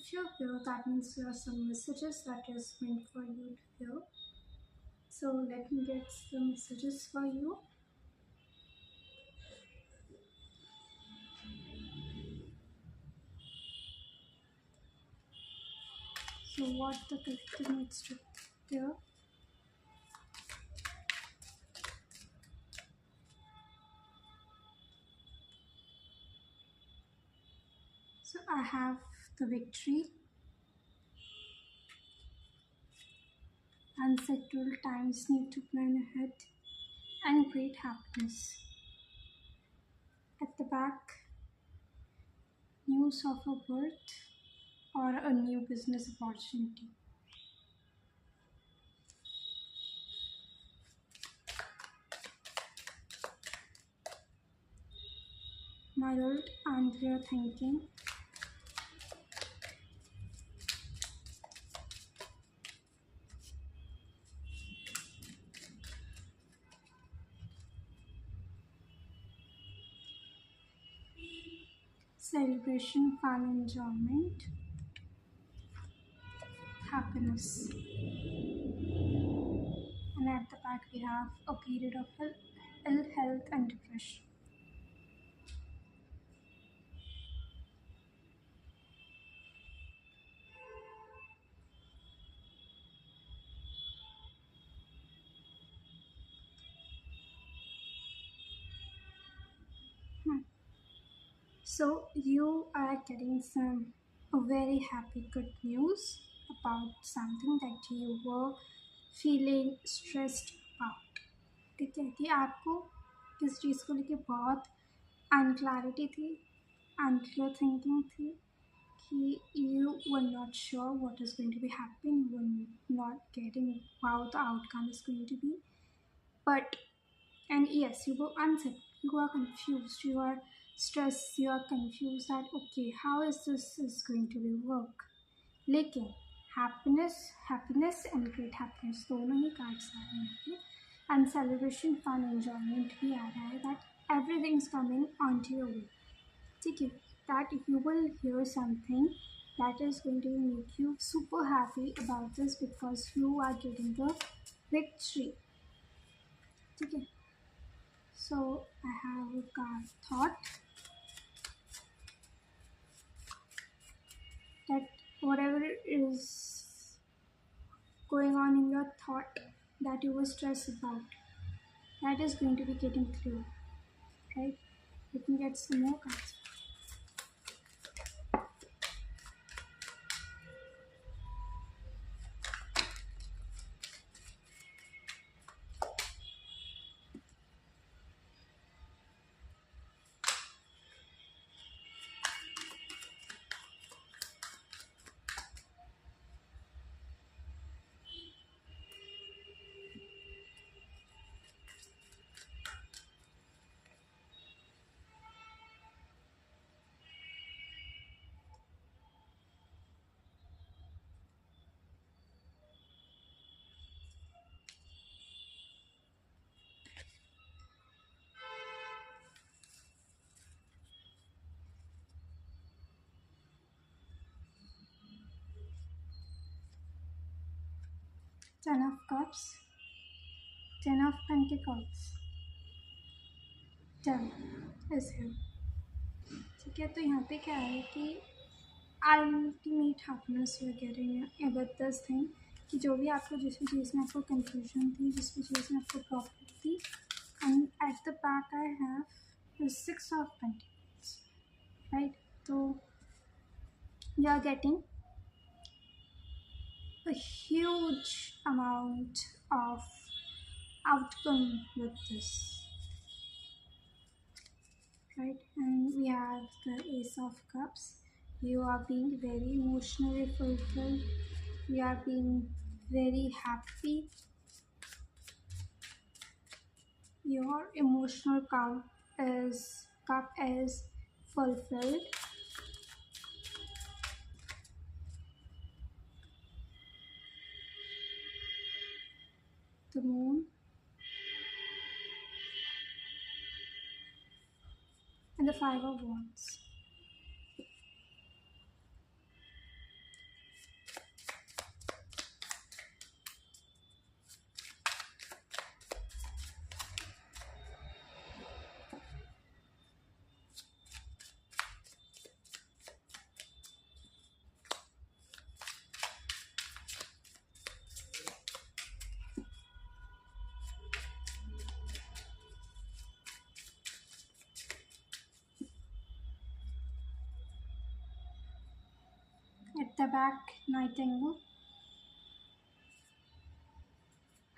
If you're here, that means there are some messages that is meant for you to hear. So let me get some messages for you. So what the collective needs to hear. So I have the victory, unsettled times need to plan ahead, and great happiness. At the back, news of a birth or a new business opportunity. Muddled unclear thinking. Celebration, fun, enjoyment, happiness. And at the back, we have a period of ill health and depression. Hmm. So you are getting some a very happy good news about something that you were feeling stressed about. ठीक है कि आपको किस चीज़ को लेके बहुत unclarity थी, unclear thinking थी कि you were not sure what is going to be happening, you were not getting how the outcome is going to be. But and yes, you were unsettled, you are confused, you are stressed, you are confused that okay, how is this is going to be work. लेकिन happiness and great happiness दोनों ही cards आ रहे हैं यहाँ पे and celebration fun enjoyment भी आ रहा है that everything is coming on to your way. ठीक है, that you will hear something that is going to make you super happy about this because you are getting the victory. Okay, so I have a card thought that whatever is going on in your thought that you were stressed about, that is going to be getting clear, right? Let me get some more cards. Ten of Cups, Ten of Pentacles, Ten is here. ठीक है, तो यहाँ पे क्या है कि ultimate happiness you are getting with this thing कि जो भी आपको जिस भी चीज़ में आपको कंफ्यूजन थी, जिस भी चीज़ में आपको प्रॉब्लम थी, and at the back I have six of pentacles, right? तो you are getting a huge amount of outcome with this, right? And we have the Ace of Cups. You are being very emotionally fulfilled, you are being very happy, your emotional cup is fulfilled. The Moon and the Five of Wands. back, Nightingale.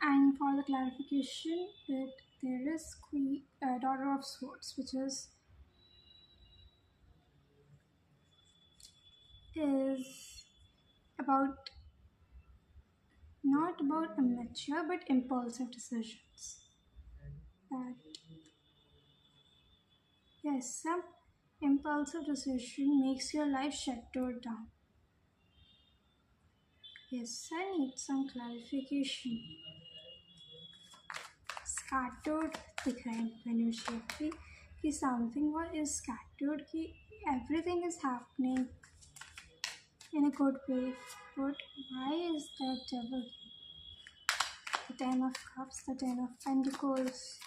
And for the clarification, that there is Queen, Daughter of Swords, which is about not about immature but impulsive decisions. That yes, some impulsive decision makes your life shattered down. Yes, I need some clarification. Scattered दिख रहा है मनुष्य कि something what is scattered कि everything is happening in a good way, but why is that devil? The Ten of Cups, the Ten of Pentacles.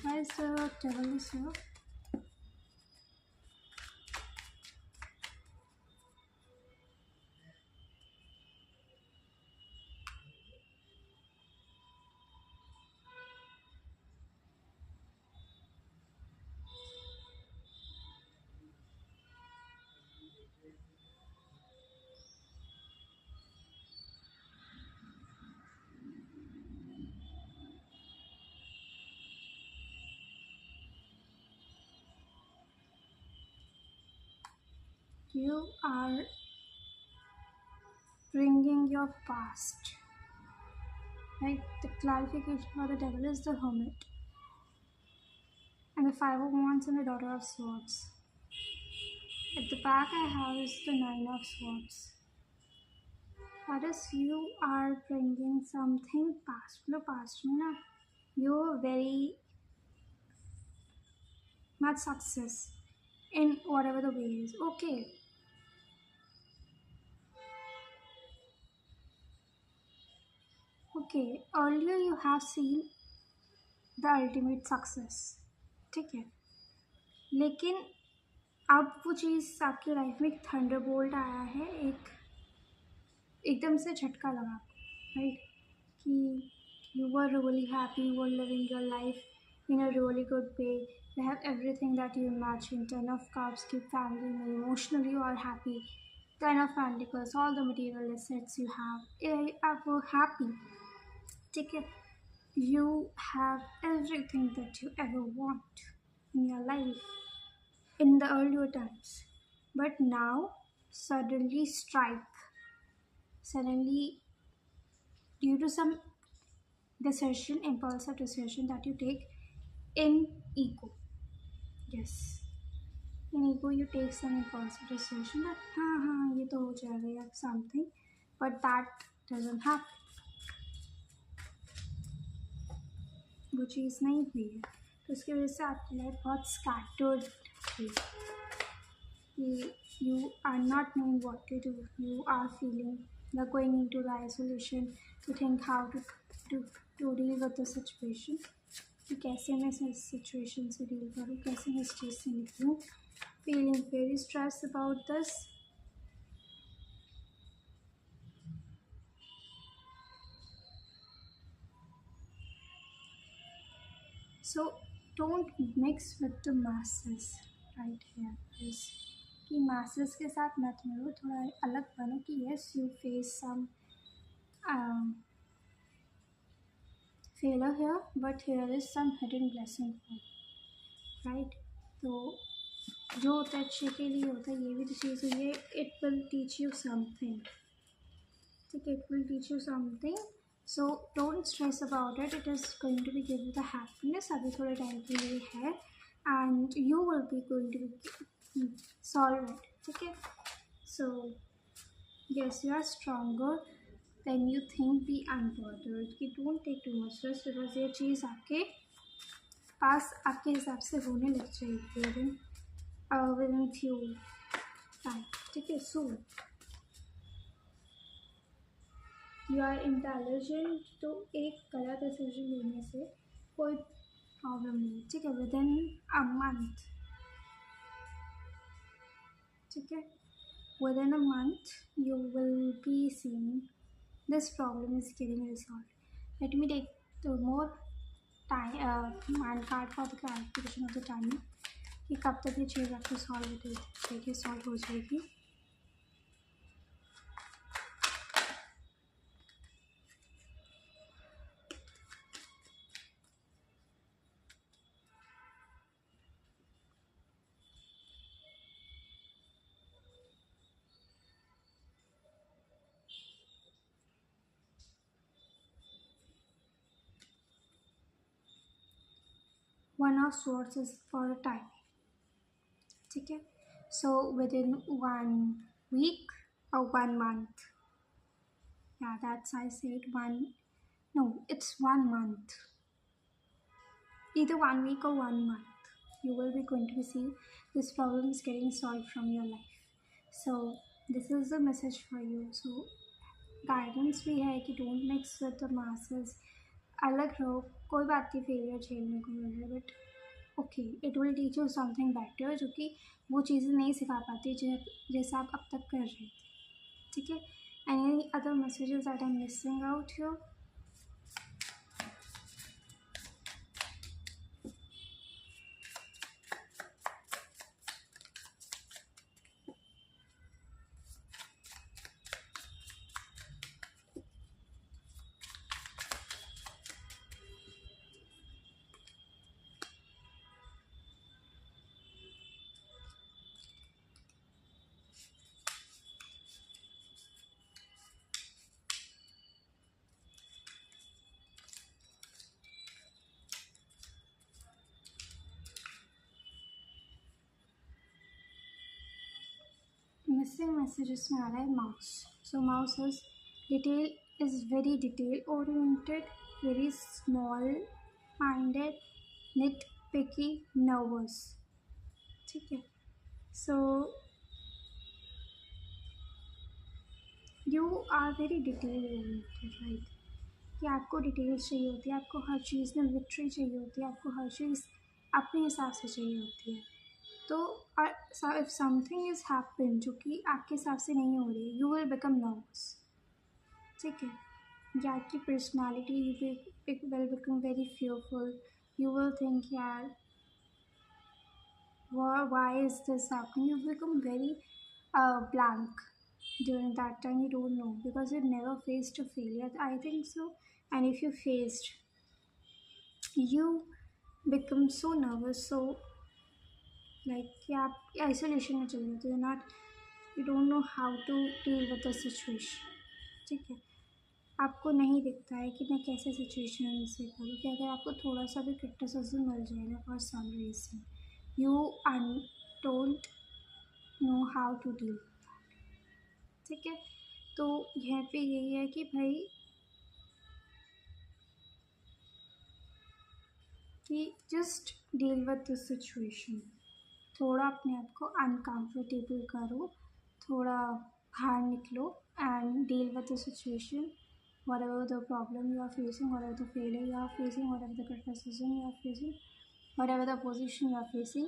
Why is the devil is here? You are bringing your past. Right? The clarification for the devil is the hermit. And the Five of Wands and the Daughter of Swords. At the back I have is the Nine of Swords. That is, you are bringing something past. No past में ना you're very much success in whatever the way is. Okay. Okay. Earlier you have seen the ultimate success. ठीक है. लेकिन अब वो चीज़ आपकी life में एक थंडरबोल्ट आया है, एक एकदम से झटका लगा, राइट, कि you were really happy, you were living your life in a really good way, you have everything that you imagine. Ten of Cups, keep family, emotionally you are happy. Ten of Pentacles, all the material assets you have, are happy. ठीक है, you have everything that you ever want in your life in the earlier times, but now suddenly due to some decision, impulsive decision that you take in ego. Yes, in ego you take some impulsive decision that हाँ ये तो हो जाएगा या something, but that doesn't happen. वो चीज़ नहीं हुई है, तो उसकी वजह से आपकी लाइफ बहुत स्कैटर्ड थी कि you are not knowing what to do. You are feeling you're going into the isolation to think how to deal with the situation. कि कैसे मैं इस सिचुएशन से डील करूँ, कैसे मैं इस चीज़ से निकलूँ. Feeling very stressed about this. So don't mix with the masses right here. Please. कि masses के साथ मत मिलो, थोड़ा अलग बनो कि yes you face some failure here, but here is some hidden blessing for you, right? तो जो होता है अच्छे के लिए होता है, ये भी तो चीज़ है, ये it will teach you something. ठीक है, it will teach you something. So don't stress about it. It is going to be give you the happiness. अभी थोड़े टाइम के लिए है, and you will be going to be solve it. ठीक है, so yes, you are stronger than you think. Be unbothered कि don't take too much stress, because ये चीज़ आपके पास आपके हिसाब से होने लग जाएगी within few time. ठीक है, so you are intelligent, तो एक गलत डिसीजन लेने से कोई प्रॉब्लम नहीं. ठीक है, within a month. ठीक है, within a month you will be seeing this problem is getting resolved. Let me take two more. Time and card for the clarification of the timing कि कब तक ये चीज़ आपको सॉल्व हो जाएगी, सॉल्व हो जाएगी. 1 of swords is for a time. ठीक है. So within 1 week or 1 month. Yeah, that's I said one. No, it's 1 month. Either 1 week or 1 month. You will be going to see this problem is getting solved from your life. So this is the message for you. So guidance भी है कि don't mix with the masses. अलग रहो, कोई बात नहीं failure झेलने को मिल रहा है, but okay it will teach you something better, जो कि वो चीज़ें नहीं सिखा पाती जैसा आप अब तक कर रहे थे. ठीक है. Any other messages that I am missing out here? Missing messages में आ रहा है mouse. So mouse is very detail oriented, very small minded, nit picky, nervous. ठीक है. So you are very detail oriented, right. कि आपको details चाहिए होती है, आपको हर चीज़ में विक्ट्री चाहिए होती है, आपको हर चीज़ अपने हिसाब से चाहिए होती है. तो इफ समथिंग इज हैपन जो कि आपके हिसाब से नहीं हो रही, यू विल बिकम नर्वस. ठीक है. या आपकी personality will become very fearful. You will think यार why is this happening. You become very blank during that time. You don't know because you never faced a failure, I think so. And if you faced, you become so nervous, so like कि आप isolation में चले जाते हो. Not, you don't know how to deal with the situation. ठीक है. आपको नहीं दिखता है कि मैं कैसे सिचुएशन से करूँ, कि अगर आपको थोड़ा सा भी क्रिटिसिज्म मिल जाएगा for some reason, you don't know how to deal. ठीक है. तो यहाँ पे यही है कि भाई कि just deal with the situation. थोड़ा अपने आप को अनकम्फर्टेबल करो, थोड़ा बाहर निकलो and deal with the situation. whatever the problem you are facing, whatever the failure you are facing, whatever the criticism you are facing, whatever the position you are facing,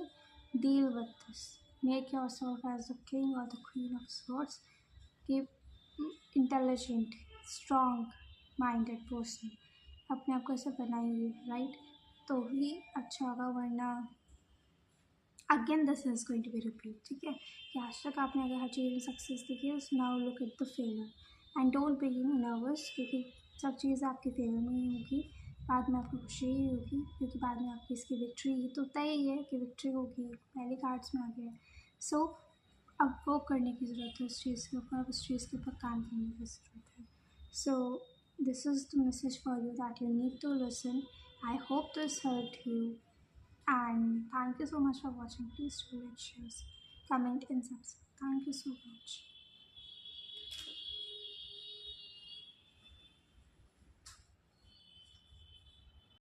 deal with this. Make yourself as the king or the queen of swords. Keep intelligent, strong minded person. अपने आप को ऐसे बनाइए, right. तो ही अच्छा होगा, वरना again this is going to be repeat. ठीक है. कि आज तक आपने अगर हर चीज़ में सक्सेस देखी है, now look at the failure and don't be nervous, क्योंकि सब चीज़ें आपके फेवर में ही होगी. बाद में आपको खुशी ही होगी, क्योंकि बाद में आपकी इसकी विक्ट्री तो तय ही है कि विक्ट्री होगी, पहले कार्ड्स में आ गया. सो अब वो करने की ज़रूरत है उस चीज़ के ऊपर, उस चीज़ के ऊपर काम करने की ज़रूरत है. So this is the message for you that you need to listen. I hope this helped you. And thank you so much for watching. Please do like, share, comment and subscribe. Thank you so much.